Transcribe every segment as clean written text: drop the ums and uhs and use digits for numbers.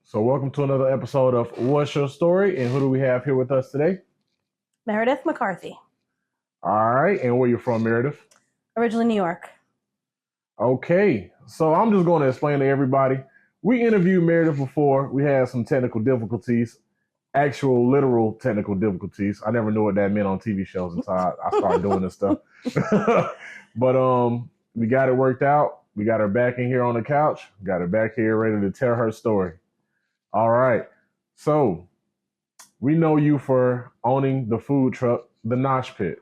So welcome to another episode of What's Your Story? And who do we have here with us today? Meredith McCarthy. All right. And where you from, Meredith? Originally New York. Okay. So I'm just going to explain to everybody. We interviewed Meredith before. We had some technical difficulties, actual literal technical difficulties. I never knew what that meant on TV shows until I started doing this stuff. But we got it worked out. We got her back in here on the couch. Got her back here ready to tell her story. All right. So we know you for owning the food truck, the Nosh Pit.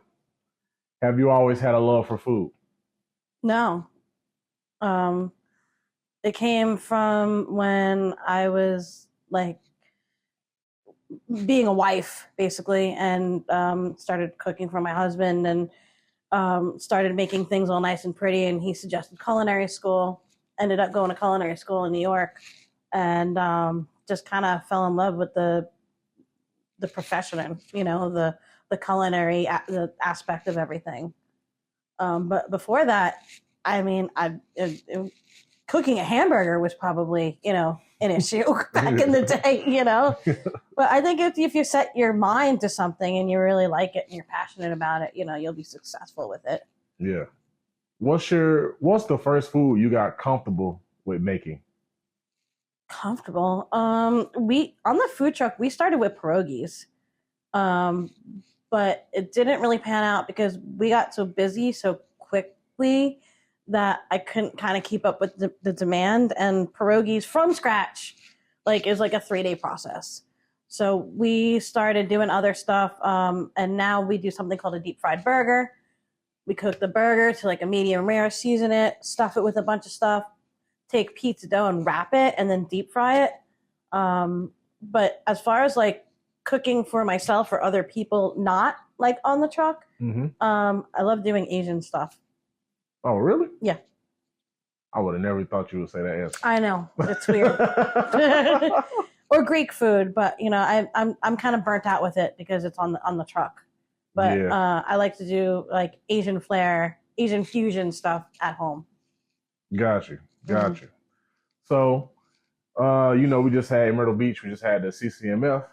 Have you always had a love for food? No. It came from when I was like being a wife, basically, and started cooking for my husband and started making things all nice and pretty. And he suggested culinary school. Ended up going to culinary school in New York, and just kind of fell in love with the profession and the culinary the aspect of everything. But before that, I mean, cooking a hamburger was probably an issue back in the day, But I think if you set your mind to something and you really like it and you're passionate about it, you'll be successful with it. Yeah. What's the first food you got comfortable with making? Comfortable. We on the food truck we started with pierogies, but it didn't really pan out because we got so busy so quickly that I couldn't kind of keep up with the demand. And pierogies from scratch, is like a 3-day process. So we started doing other stuff, and now we do something called a deep fried burger. We cook the burger to like a medium rare, season it, stuff it with a bunch of stuff. Take pizza dough and wrap it and then deep fry it. But as far as like cooking for myself or other people not like on the truck, I love doing Asian stuff. Oh, really? Yeah. I would have never thought you would say that answer. I know. It's weird. Or Greek food, but I'm kind of burnt out with it because it's on the truck. But yeah. I like to do like Asian flair, Asian fusion stuff at home. Got you. So, we just had in Myrtle Beach, we just had the CCMF.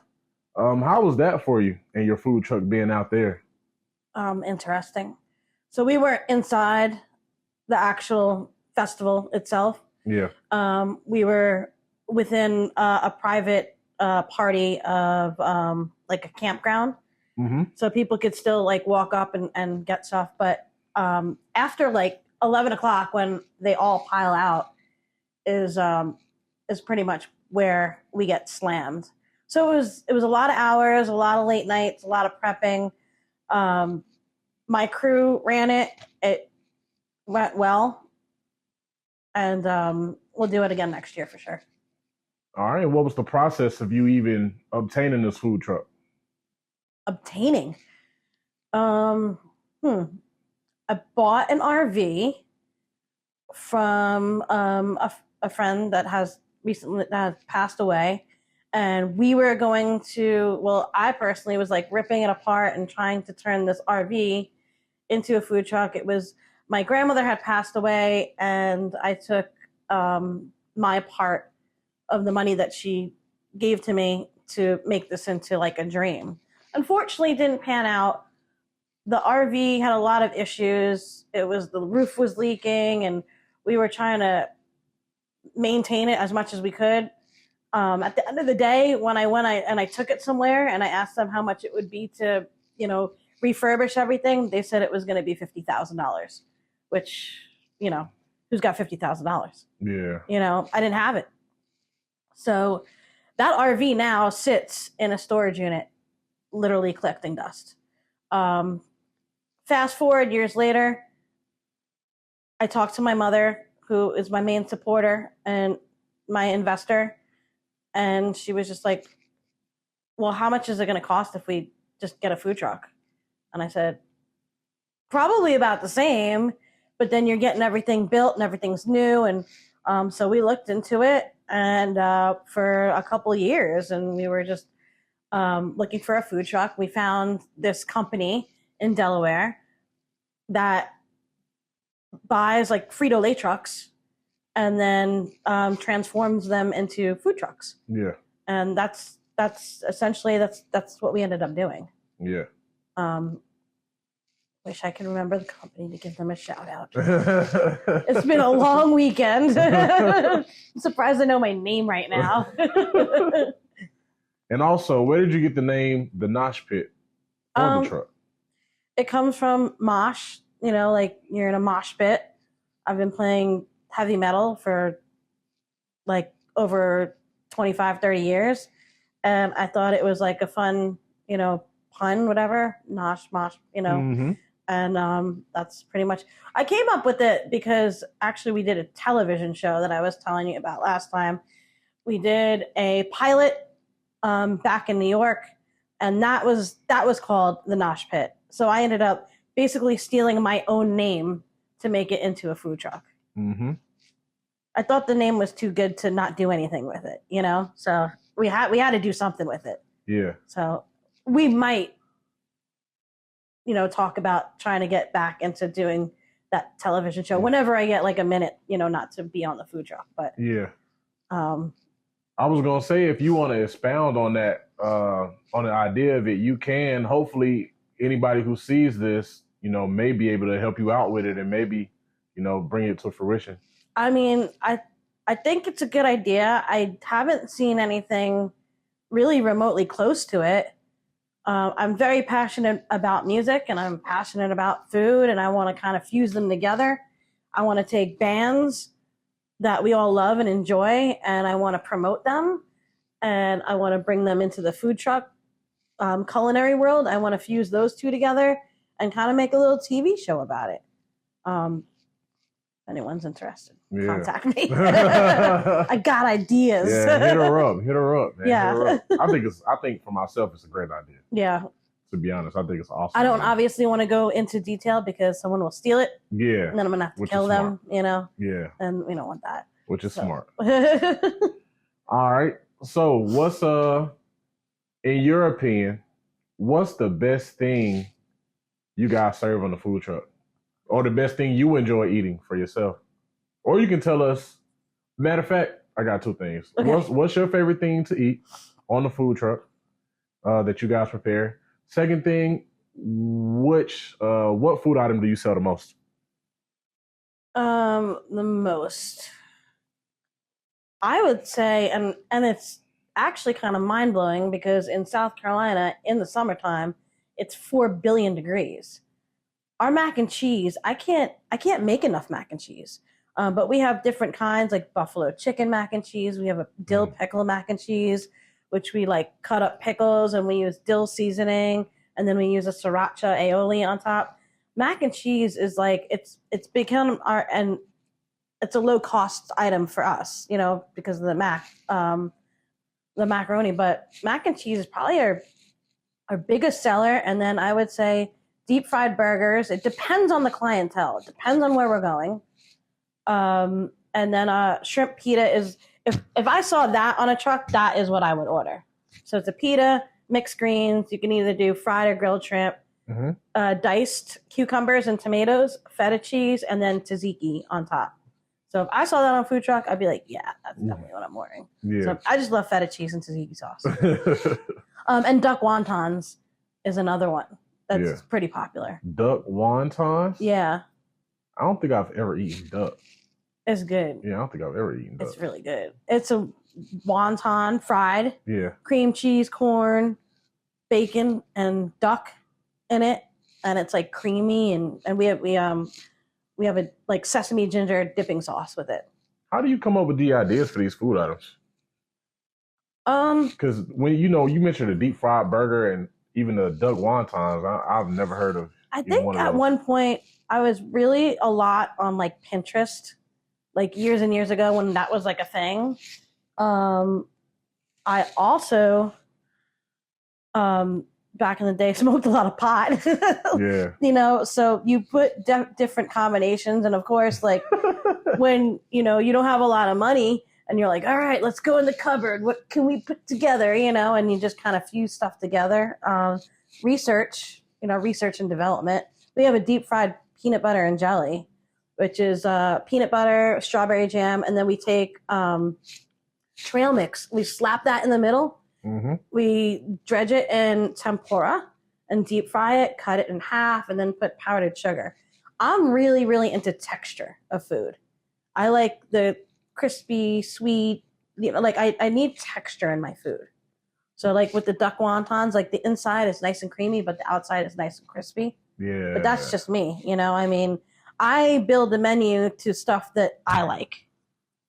How was that for you and your food truck being out there? Interesting. So we were inside the actual festival itself. Yeah. We were within a private party of like a campground. Mm-hmm. So people could still like walk up and get stuff. But after like 11 o'clock when they all pile out is pretty much where we get slammed. So it was a lot of hours, a lot of late nights, a lot of prepping. My crew ran it. It went well. And we'll do it again next year for sure. All right. What was the process of you even obtaining this food truck? Obtaining? I bought an RV from a friend that has passed away, and we were going to. Well, I personally was like ripping it apart and trying to turn this RV into a food truck. It was my grandmother had passed away, and I took my part of the money that she gave to me to make this into like a dream. Unfortunately, it didn't pan out. The RV had a lot of issues. The roof was leaking, and we were trying to maintain it as much as we could. At the end of the day, when I took it somewhere and I asked them how much it would be to, refurbish everything, they said it was going to be $50,000, which, who's got $50,000? Yeah. I didn't have it. So that RV now sits in a storage unit, literally collecting dust. Fast forward years later, I talked to my mother, who is my main supporter and my investor, and she was just like, well, how much is it going to cost if we just get a food truck? And I said, probably about the same, but then you're getting everything built and everything's new. And so we looked into it and for a couple of years, and we were just looking for a food truck. We found this company in Delaware that buys like Frito-Lay trucks and then transforms them into food trucks. Yeah. And that's essentially that's what we ended up doing. Yeah. Wish I could remember the company to give them a shout out. It's been a long weekend. I'm surprised I know my name right now. And also, where did you get the name the Nosh Pit on the truck? It comes from mosh, like you're in a mosh pit. I've been playing heavy metal for like over 25, 30 years. And I thought it was like a fun, pun, whatever, mosh, Mm-hmm. And that's pretty much, I came up with it because actually we did a television show that I was telling you about last time. We did a pilot back in New York, and that was called the Nosh Pit. So I ended up basically stealing my own name to make it into a food truck. Mm-hmm. I thought the name was too good to not do anything with it, So we had to do something with it. Yeah. So we might, talk about trying to get back into doing that television show whenever I get like a minute, not to be on the food truck. But yeah. I was gonna say, if you want to expound on that, on the idea of it, you can. Hopefully, anybody who sees this, may be able to help you out with it and maybe, bring it to fruition. I mean, I think it's a good idea. I haven't seen anything really remotely close to it. I'm very passionate about music, and I'm passionate about food, and I want to kind of fuse them together. I want to take bands that we all love and enjoy, and I want to promote them, and I want to bring them into the food truck culinary world. I want to fuse those two together and kind of make a little TV show about it. If anyone's interested, contact me. I got ideas. Yeah, hit her up, man. Yeah. Hit her up. I think for myself, it's a great idea. Yeah. To be honest, I think it's awesome. I don't obviously want to go into detail because someone will steal it. Yeah. And then I'm going to have to kill them, Yeah. And we don't want that. Which is smart. All right. So what's, in your opinion, what's the best thing you guys serve on the food truck? Or the best thing you enjoy eating for yourself? Or you can tell us, matter of fact, I got two things. Okay. What's your favorite thing to eat on the food truck that you guys prepare? Second thing, what food item do you sell the most? The most, I would say, and it's actually kind of mind blowing because in South Carolina in the summertime, it's 4 billion degrees. Our mac and cheese, I can't make enough mac and cheese. But we have different kinds, like buffalo chicken mac and cheese. We have a dill pickle mac and cheese, which we like cut up pickles and we use dill seasoning, and then we use a sriracha aioli on top. Mac and cheese is like it's become and it's a low cost item for us, because of the macaroni. But mac and cheese is probably our biggest seller, and then I would say deep fried burgers. It depends on the clientele. It depends on where we're going. And then shrimp pita is, if I saw that on a truck, that is what I would order. So it's a pita, mixed greens. You can either do fried or grilled shrimp, diced cucumbers and tomatoes, feta cheese, and then tzatziki on top. So if I saw that on a food truck, I'd be like, yeah, that's definitely what I'm ordering. Yeah. So I just love feta cheese and tzatziki sauce. And duck wontons is another one that's pretty popular. Duck wontons? Yeah. I don't think I've ever eaten duck. It's good. Yeah, I don't think I've ever eaten duck. It's really good. It's a wonton fried. Yeah. Cream cheese, corn, bacon, and duck in it, and it's like creamy, and we have a like sesame ginger dipping sauce with it. How do you come up with the ideas for these food items? Because when you mentioned a deep fried burger and even the duck wontons, I've never heard of. I think at one point I was really a lot on like Pinterest, like years and years ago when that was like a thing. I also, back in the day, smoked a lot of pot. Yeah. So you put different combinations, and of course, like when you don't have a lot of money. And you're like, all right, let's go in the cupboard. What can we put together? And you just kind of fuse stuff together. Research and development. We have a deep fried peanut butter and jelly. which is peanut butter, strawberry jam, and then we take trail mix. We slap that in the middle. Mm-hmm. We dredge it in tempura and deep fry it, cut it in half, and then put powdered sugar. I'm really, really into texture of food. I like the crispy, sweet, like I need texture in my food. So like with the duck wontons, like the inside is nice and creamy, but the outside is nice and crispy. Yeah. But that's just me, I mean, I build the menu to stuff that I like.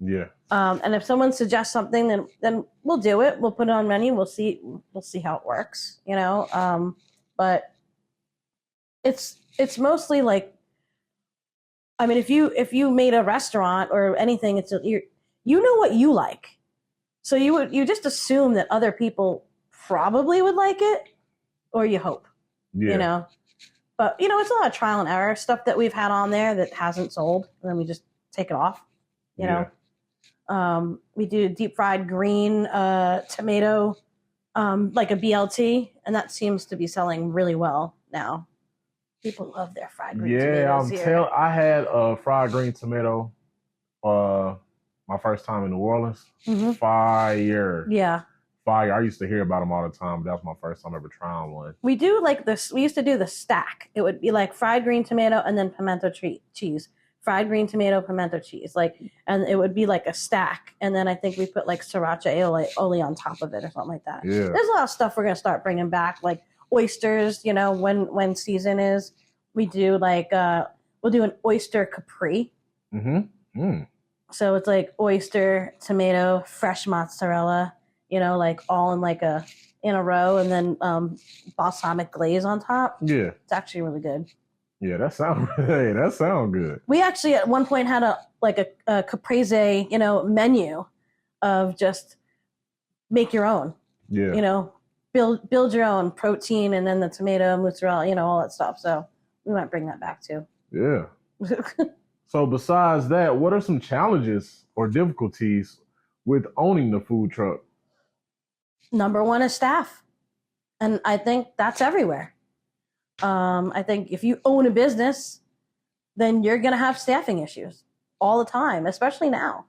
Yeah. And if someone suggests something, then we'll do it. We'll put it on menu. We'll see how it works, but it's mostly like, I mean, if you made a restaurant or anything, you know what you like. So you just assume that other people probably would like it, or you hope, But, it's a lot of trial and error stuff that we've had on there that hasn't sold, and then we just take it off, know. We do deep fried green tomato, like a BLT, and that seems to be selling really well now. People love their fried green tomatoes here. I had a fried green tomato my first time in New Orleans. Mm-hmm. Fire. Yeah. Fire. I used to hear about them all the time, but that was my first time ever trying one. We do like this. We used to do the stack. It would be like fried green tomato and then pimento cheese. Fried green tomato, pimento cheese. And it would be like a stack. And then I think we put like sriracha aioli on top of it or something like that. Yeah. There's a lot of stuff we're going to start bringing back, like oysters, when season is. We do we'll do an oyster capri. Mm-hmm. Mm. So it's like oyster, tomato, fresh mozzarella, like all in a row, and then balsamic glaze on top. Yeah. It's actually really good. Yeah, that sounds good. We actually at one point had a caprese, menu of just make your own. Yeah. Build your own protein, and then the tomato, mozzarella, all that stuff. So we might bring that back too. Yeah. So besides that, what are some challenges or difficulties with owning the food truck? Number one is staff. And I think that's everywhere. I think if you own a business, then you're going to have staffing issues all the time, especially now.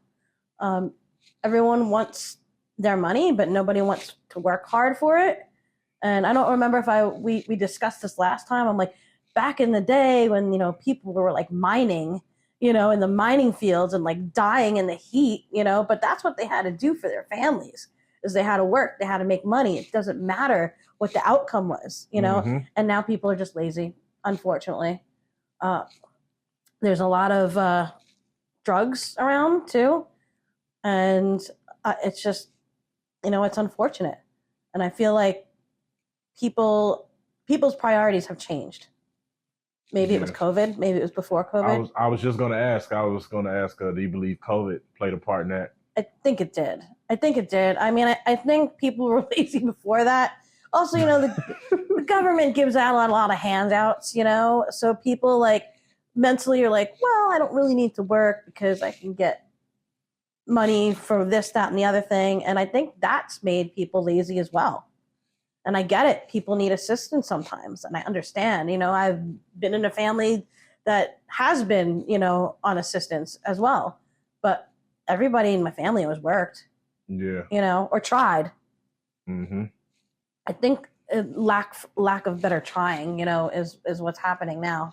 Everyone wants their money, but nobody wants to work hard for it. And I don't remember if we discussed this last time. I'm like, back in the day when, people were like mining, in the mining fields and like dying in the heat, but that's what they had to do for their families, is they had to work, they had to make money. It doesn't matter what the outcome was, Mm-hmm. And now people are just lazy, unfortunately. There's a lot of drugs around too. And it's just, it's unfortunate. And I feel like people's priorities have changed. Maybe it was COVID. Maybe it was before COVID. I was just going to ask. Do you believe COVID played a part in that? I think it did. I mean, I think people were lazy before that. Also, the government gives out a lot of handouts, so people mentally are like, well, I don't really need to work because I can get money for this, that, and the other thing. And I think that's made people lazy as well. And I get it. People need assistance sometimes. And I understand, I've been in a family that has been, on assistance as well. But everybody in my family was worked. Yeah. Or tried. Mm-hmm. I think lack of better trying, is what's happening now.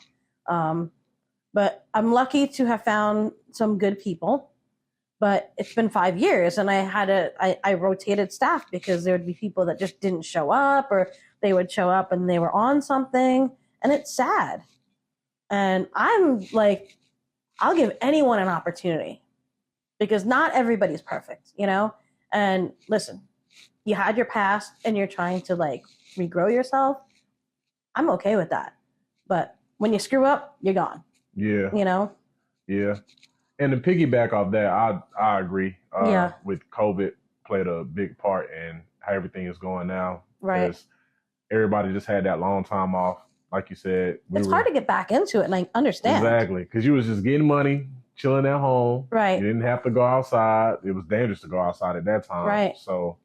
But I'm lucky to have found some good people. But it's been 5 years, and I rotated staff because there would be people that just didn't show up, or they would show up and they were on something, and it's sad. And I'm like, I'll give anyone an opportunity because not everybody's perfect, And listen, you had your past and you're trying to regrow yourself. I'm okay with that. But when you screw up, you're gone. Yeah. Yeah. And to piggyback off that, I agree. With COVID played a big part in how everything is going now. Right. Because everybody just had that long time off. Like you said. It's hard to get back into it, and I understand. Exactly. Because you was just getting money, chilling at home. Right. You didn't have to go outside. It was dangerous to go outside at that time. Right. So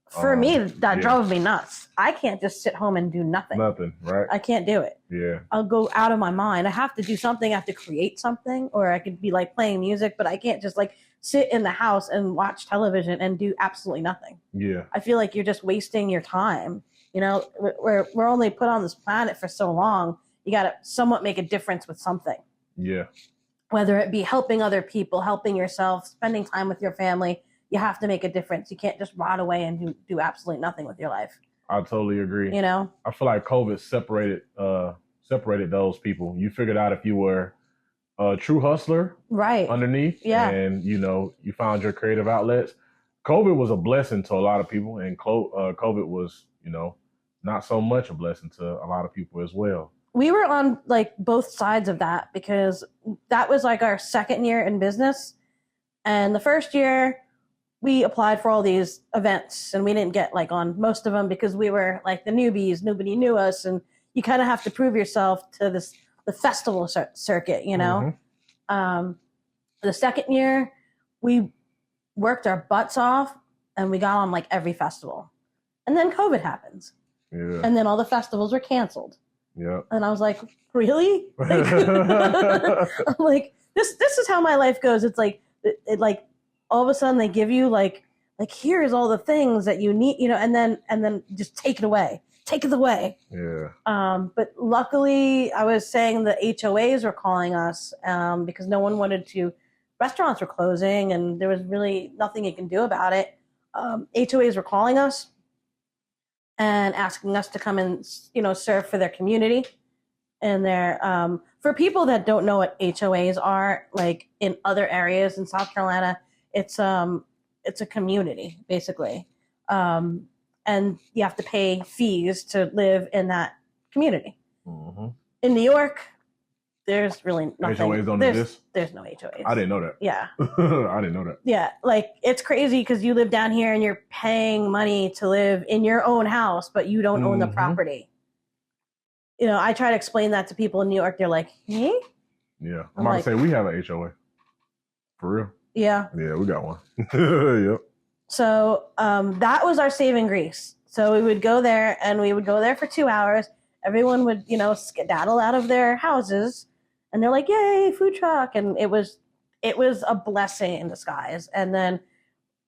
For me, that drove me nuts. I can't just sit home and do nothing. Nothing, right? I can't do it. Yeah. I'll go out of my mind. I have to do something. I have to create something, or I could be like playing music, but I can't just like sit in the house and watch television and do absolutely nothing. Yeah. I feel like you're just wasting your time. You know, we're only put on this planet for so long. You got to somewhat make a difference with something. Yeah. Whether it be helping other people, helping yourself, spending time with your family, you have to make a difference. You can't just rot away and do absolutely nothing with your life. I totally agree. You know, I feel like COVID separated those people. You figured out if you were a true hustler, right, underneath, and you found your creative outlets. COVID was a blessing to a lot of people, and COVID was, not so much a blessing to a lot of people as well. We were on like both sides of that, because that was like our second year in business, and the first year we applied for all these events and we didn't get like on most of them because we were like the newbies. Nobody knew us, and you kind of have to prove yourself to the festival circuit, Mm-hmm. The second year we worked our butts off and we got on like every festival, and then COVID happens. Yeah. And then all the festivals were canceled. Yeah. And I was like, really? I'm like, this is how my life goes. It's like, it like, all of a sudden they give you like here's all the things that you need, and then just take it away. Yeah. But luckily, I was saying the HOAs were calling us because no one wanted to. Restaurants were closing, and there was really nothing you can do about it. HOAs were calling us and asking us to come and serve for their community. And for people that don't know what HOAs are, like in other areas in South Carolina, it's a community basically, and you have to pay fees to live in that community. Mm-hmm. In New York, there's really nothing. HOAs don't exist? There's no HOAs. I didn't know that. Yeah. I didn't know that. Yeah, like it's crazy because you live down here and you're paying money to live in your own house, but you don't own the property. I try to explain that to people in New York. They're like, "Hey?" Yeah, I'm about to say we have an HOA. For real. Yeah. Yeah, we got one. Yep. So that was our saving grace. So we would go there, and we would go there for 2 hours. Everyone would, skedaddle out of their houses, and they're like, "Yay, food truck!" And it was a blessing in disguise. And then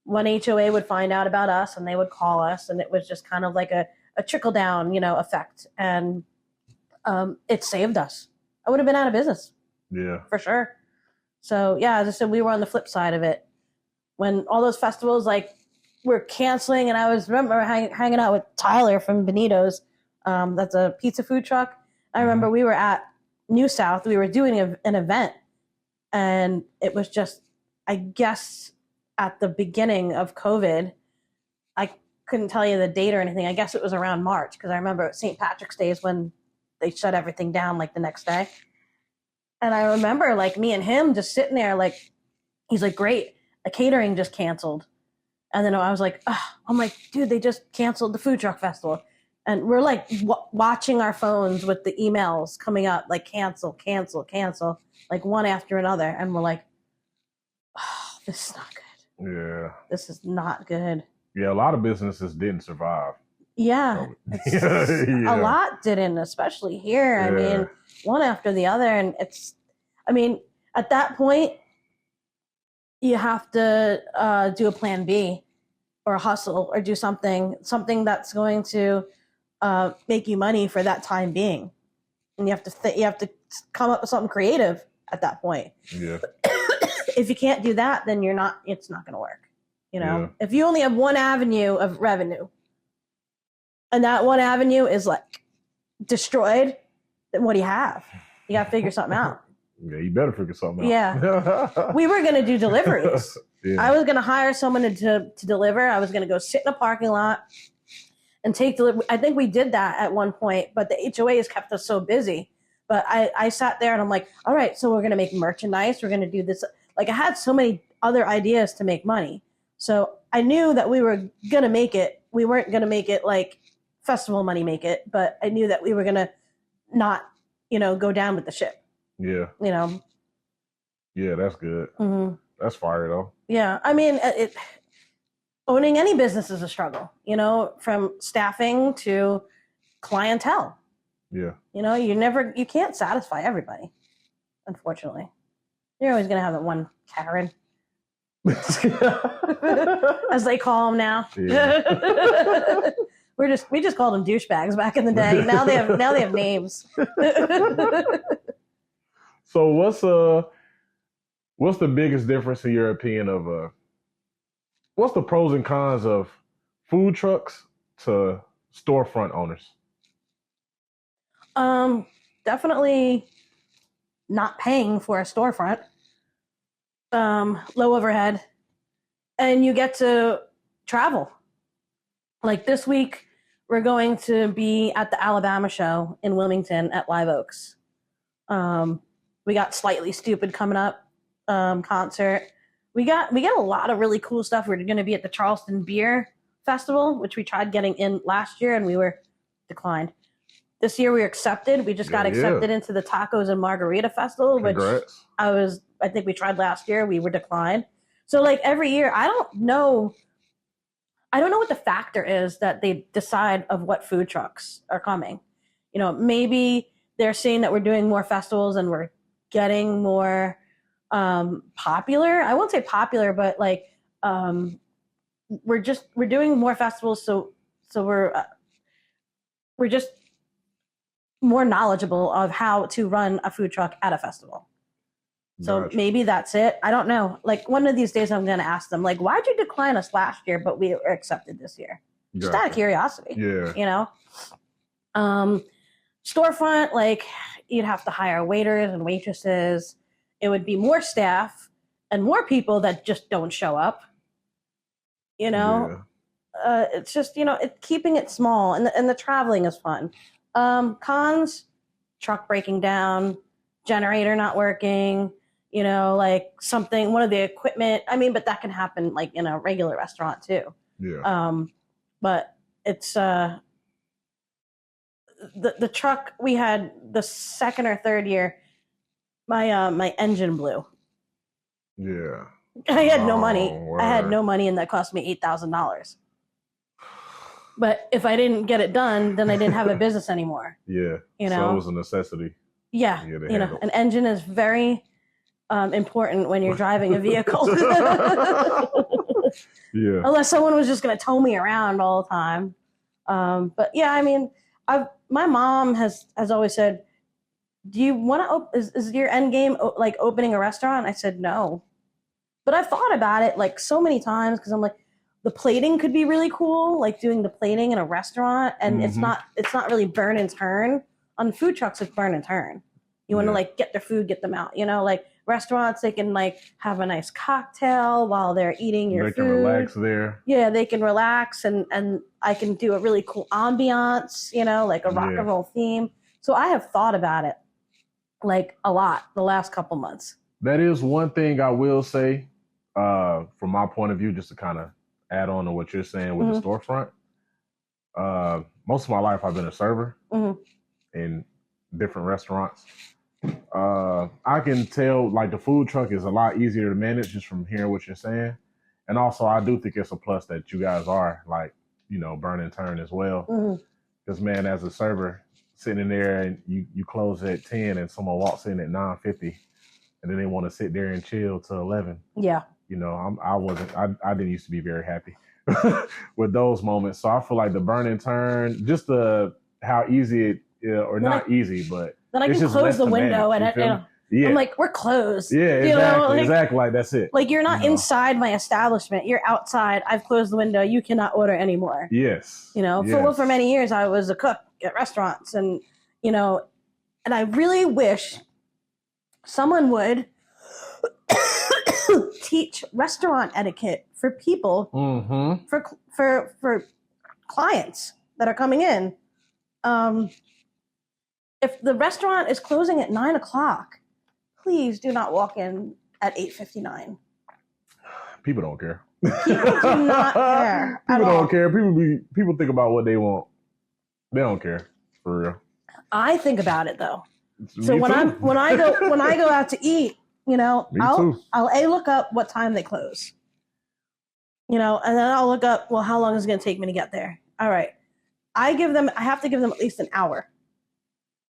one HOA would find out about us, and they would call us, and it was just kind of like a trickle down, effect. And it saved us. I would have been out of business. Yeah, for sure. So yeah, as I said, we were on the flip side of it when all those festivals like were canceling, and I remember hanging out with Tyler from Benito's. That's a pizza food truck. I remember we were at New South. We were doing an event, and it was just, I guess, at the beginning of COVID. I couldn't tell you the date or anything. I guess it was around March, because I remember St. Patrick's Day is when they shut everything down, like the next day. And I remember like me and him just sitting there, like, he's like, great, a catering just canceled. And then I was like, I'm like, dude, they just canceled the food truck festival. And we're like watching our phones with the emails coming up, like cancel, like one after another. And we're like, this is not good. Yeah. This is not good. Yeah, a lot of businesses didn't survive. Yeah. A lot didn't, especially here. I mean, one after the other. And at that point, you have to do a plan B or a hustle or do something that's going to make you money for that time being. And you have to come up with something creative at that point. Yeah. If you can't do that, then it's not going to work. Yeah. If you only have one avenue of revenue, and that one avenue is like destroyed, then what do you have? You got to figure something out. Yeah, you better figure something out. Yeah. We were going to do deliveries. Yeah. I was going to hire someone to deliver. I was going to go sit in a parking lot and take delivery. I think we did that at one point, but the HOAs kept us so busy. But I sat there and I'm like, all right, so we're going to make merchandise. We're going to do this. Like I had so many other ideas to make money. So I knew that we were going to make it. We weren't going to make it like festival money make it, but I knew that we were going to not, go down with the ship. Yeah. Yeah, that's good. Mm-hmm. That's fire though. Yeah. I mean, owning any business is a struggle, from staffing to clientele. Yeah. You can't satisfy everybody, unfortunately. You're always going to have that one Karen, as they call them now. Yeah. we just called them douchebags back in the day. Now they have names. So what's the biggest difference in your opinion of what's the pros and cons of food trucks to storefront owners? Definitely not paying for a storefront. Low overhead, and you get to travel. Like this week, we're going to be at the Alabama show in Wilmington at Live Oaks. We got Slightly Stupid coming up, concert. We got a lot of really cool stuff. We're going to be at the Charleston Beer Festival, which we tried getting in last year and we were declined. This year we were accepted. We just got accepted into the Tacos and Margarita Festival, Congrats. which I think we tried last year. We were declined. So like every year, I don't know what the factor is that they decide of what food trucks are coming. Maybe they're seeing that we're doing more festivals and we're getting more popular. I won't say popular, but like we're doing more festivals, so we're just more knowledgeable of how to run a food truck at a festival. So Gotcha. maybe that's it. I don't know. Like one of these days I'm going to ask them, like, why'd you decline us last year, but we were accepted this year? Just out of curiosity. Yeah. Storefront, like you'd have to hire waiters and waitresses. It would be more staff and more people that just don't show up. It's just, keeping it small and the traveling is fun. Cons, truck breaking down, generator not working, like one of the equipment. I mean, but that can happen like in a regular restaurant too. Yeah. But it's the truck we had the second or third year, my engine blew. Yeah. I had no money. Word. I had no money, and that cost me $8,000. But if I didn't get it done, then I didn't have a business anymore. Yeah. So it was a necessity. Yeah. An engine is very important when you're driving a vehicle. Yeah. Unless someone was just going to tow me around all the time. But yeah, I mean, my mom has always said, do you want to, is your end game like opening a restaurant? I said, no. But I've thought about it like so many times because I'm like, the plating could be really cool, like doing the plating in a restaurant, and it's not really burn and turn. On food trucks, it's burn and turn. You want to like get their food, get them out. Like restaurants, they can like have a nice cocktail while they're eating your food. They can relax there. Yeah, they can relax, and I can do a really cool ambiance, like a rock and roll theme. So I have thought about it like a lot the last couple months. That is one thing I will say, from my point of view, just to kind of add on to what you're saying with the storefront. Most of my life I've been a server in different restaurants. I can tell like the food truck is a lot easier to manage just from hearing what you're saying. And also I do think it's a plus that you guys are like, burn and turn as well. Because man, as a server sitting in there and you close at 10 and someone walks in at 9:50 and then they want to sit there and chill till 11. Yeah. I didn't used to be very happy with those moments. So I feel like the burn and turn, just how easy it, or then not easy, but then I can close the window manage, I'm like, we're closed. Yeah, exactly. Like that's it. Like you're not inside my establishment. You're outside. I've closed the window. You cannot order anymore. Yes. For many years I was a cook at restaurants, and and I really wish someone would teach restaurant etiquette for people, for clients that are coming in. If the restaurant is closing at 9:00, please do not walk in at 8:59. People don't care. People do not care. People don't care. People think about what they want. They don't care for real. I think about it though. So when I go out to eat, I'll look up what time they close. And then I'll look up, well, how long is it going to take me to get there? All right. I have to give them at least an hour.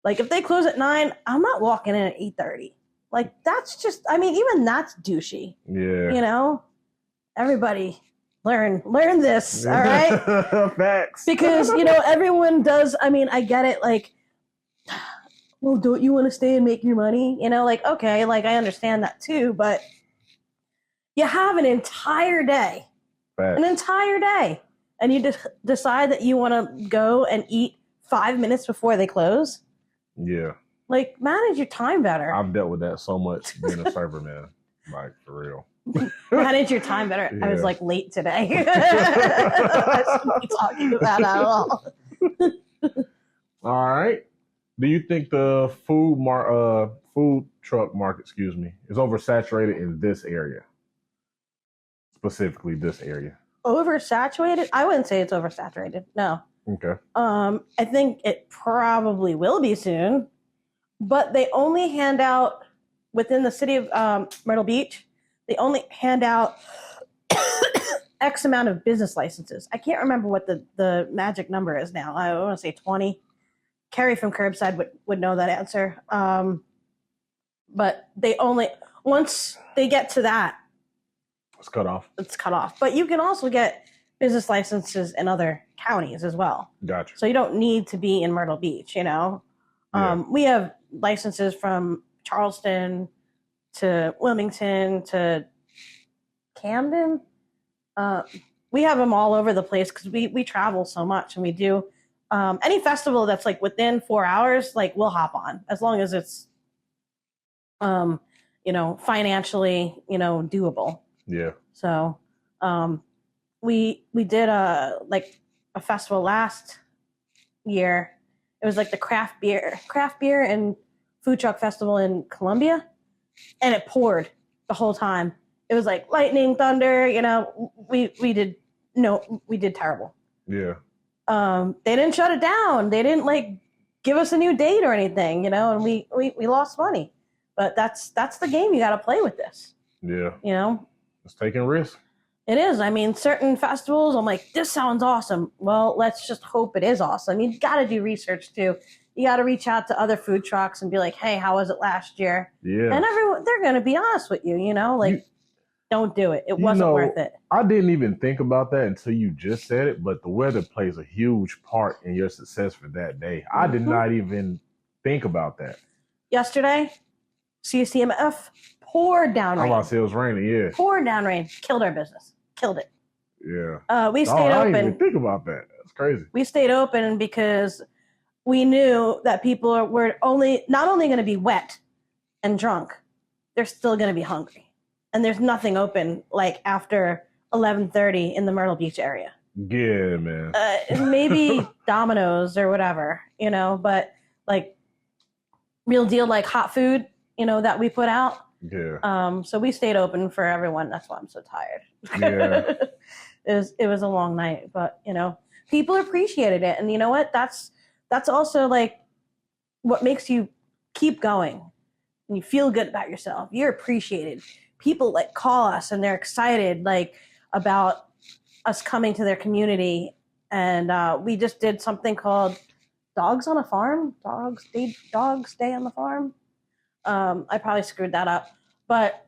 Like if they close at 9, I'm not walking in at 8:30. Like that's just, even that's douchey. Yeah. Everybody learn this. All right. Facts. Because, everyone does. I get it. Like, well, don't you want to stay and make your money? Okay, like I understand that too, but you have an entire day. Facts. An entire day. And you just decide that you want to go and eat 5 minutes before they close. Yeah. Like, manage your time better. I've dealt with that so much being a server, man. Like, for real. Manage your time better. Yeah. I was like late today. I shouldn't be talking about that at all. All right. Do you think the food truck market, is oversaturated in this area? Specifically this area. Oversaturated? I wouldn't say it's oversaturated. No. Okay. I think it probably will be soon, but they only hand out within the city of Myrtle Beach. They only hand out X amount of business licenses. I can't remember what the magic number is now. I want to say 20. Carrie from Curbside would know that answer. But they only, once they get to that, it's cut off. It's cut off. But you can also get business licenses in other counties as well. Gotcha. So you don't need to be in Myrtle Beach, Yeah. We have licenses from Charleston to Wilmington to Camden. We have them all over the place because we travel so much, and we do any festival that's like within 4 hours, like we'll hop on as long as it's financially doable. Yeah. So we did a festival last year. It was like the craft beer and food truck festival in Columbia, and it poured the whole time. It was like lightning, thunder. We did terrible. Yeah. They didn't shut it down. They didn't give us a new date or anything. And we lost money. But that's the game you got to play with this. Yeah. It's taking risks. It is. Certain festivals, I'm like, this sounds awesome. Well, let's just hope it is awesome. You got to do research too. You got to reach out to other food trucks and be like, hey, how was it last year? Yeah. And they're going to be honest with you, don't do it. It wasn't worth it. I didn't even think about that until you just said it, but the weather plays a huge part in your success for that day. Mm-hmm. I did not even think about that. Yesterday, CCMF poured down rain. I was about to say it was raining, yeah. Poured down rain. Killed our business. Killed it. Yeah. We stayed open. I didn't even think about that. That's crazy. We stayed open because we knew that people were not only going to be wet and drunk, they're still going to be hungry. And there's nothing open after 11:30 in the Myrtle Beach area. Yeah, man. Maybe Domino's or whatever, but real deal hot food, that we put out. Yeah. So we stayed open for everyone. That's why I'm so tired. Yeah. It was a long night, but people appreciated it, and you know what? That's also what makes you keep going. And you feel good about yourself. You're appreciated. People call us and they're excited about us coming to their community. And we just did something called Dogs on a Farm. Dogs Day on the Farm. I probably screwed that up. But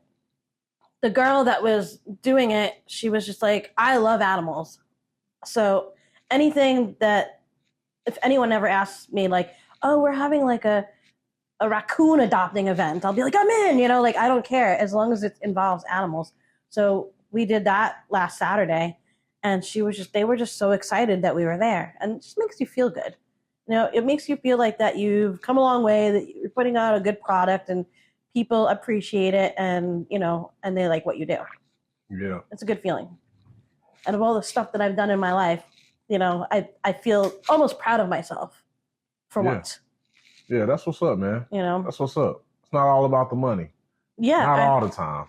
the girl that was doing it, she was just like, I love animals. So anything that, if anyone ever asks me oh, we're having a raccoon adopting event, I'll be like, I'm in, I don't care as long as it involves animals. So we did that last Saturday, and they were just so excited that we were there, and it just makes you feel good. It makes you feel like that you've come a long way, that you're putting out a good product and people appreciate it, and, and they like what you do. Yeah. It's a good feeling. And of all the stuff that I've done in my life, I feel almost proud of myself for once. Yeah, that's what's up, man. That's what's up. It's not all about the money. Yeah. Not all the time.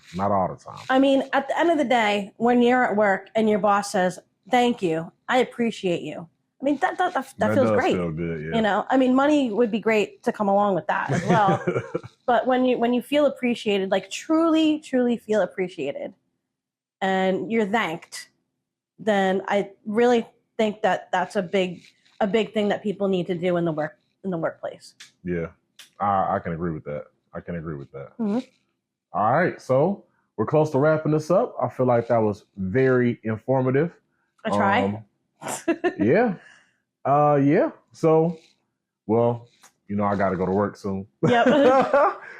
At the end of the day, when you're at work and your boss says, thank you, I appreciate you. That feels great. Feel good, yeah. Money would be great to come along with that as well. But when you feel appreciated, truly, truly feel appreciated, and you're thanked, then I really think that that's a big thing that people need to do in the workplace. Yeah, I can agree with that. Mm-hmm. All right, so we're close to wrapping this up. I feel like that was very informative. I try. Yeah. Yeah. So, well, I got to go to work soon. Yep.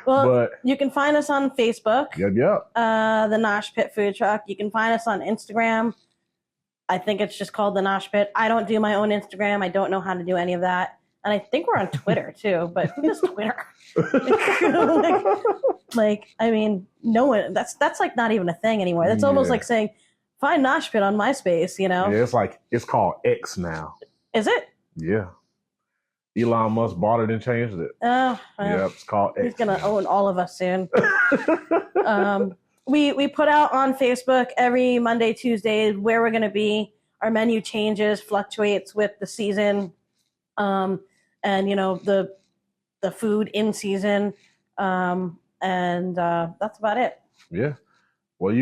Well, but you can find us on Facebook. Yep. The Nosh Pit Food Truck. You can find us on Instagram. I think it's just called the Nosh Pit. I don't do my own Instagram. I don't know how to do any of that. And I think we're on Twitter too, but who does Twitter? I mean, no one, that's like not even a thing anymore. That's almost like saying, find Nosh Pit on MySpace, Yeah, it's called X now. Is it? Yeah. Elon Musk bought it and changed it. Oh. Yeah, it's called X. He's going to own all of us soon. We put out on Facebook every Monday, Tuesday where we're going to be. Our menu changes, fluctuates with the season, and the food in season, and that's about it. Yeah. Well,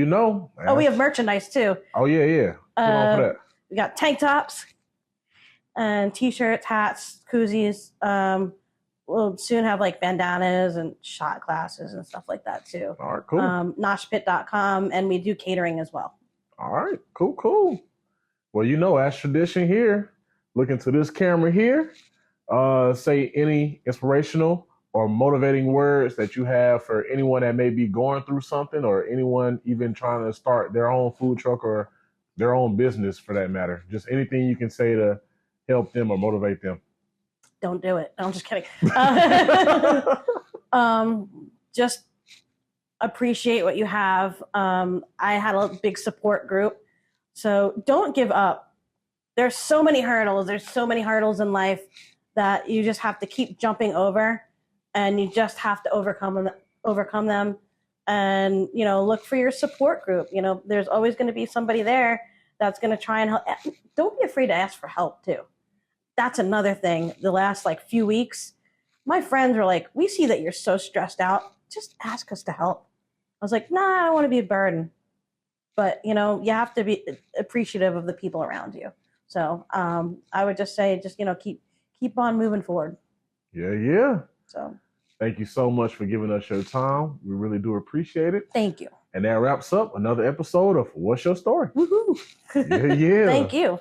we have merchandise too. Oh yeah. For that. We got tank tops and t-shirts, hats, koozies. We'll soon have like bandanas and shot glasses and stuff like that too. All right, cool. Noshpit.com, and we do catering as well. All right, cool. Well, as tradition here, look into this camera here. Say any inspirational or motivating words that you have for anyone that may be going through something, or anyone even trying to start their own food truck or their own business for that matter. Just anything you can say to help them or motivate them. Don't do it. No, I'm just kidding. Just appreciate what you have. I had a big support group, so don't give up. There's so many hurdles. There's so many hurdles in life that you just have to keep jumping over, and you just have to overcome them. And look for your support group. There's always going to be somebody there that's going to try and help. Don't be afraid to ask for help too. That's another thing. The last few weeks, my friends were like, we see that you're so stressed out. Just ask us to help. I was like, nah, I don't want to be a burden. But, you have to be appreciative of the people around you. So I would just say, keep on moving forward. Yeah. So thank you so much for giving us your time. We really do appreciate it. Thank you. And that wraps up another episode of What's Your Story? Woohoo. Yeah. Thank you.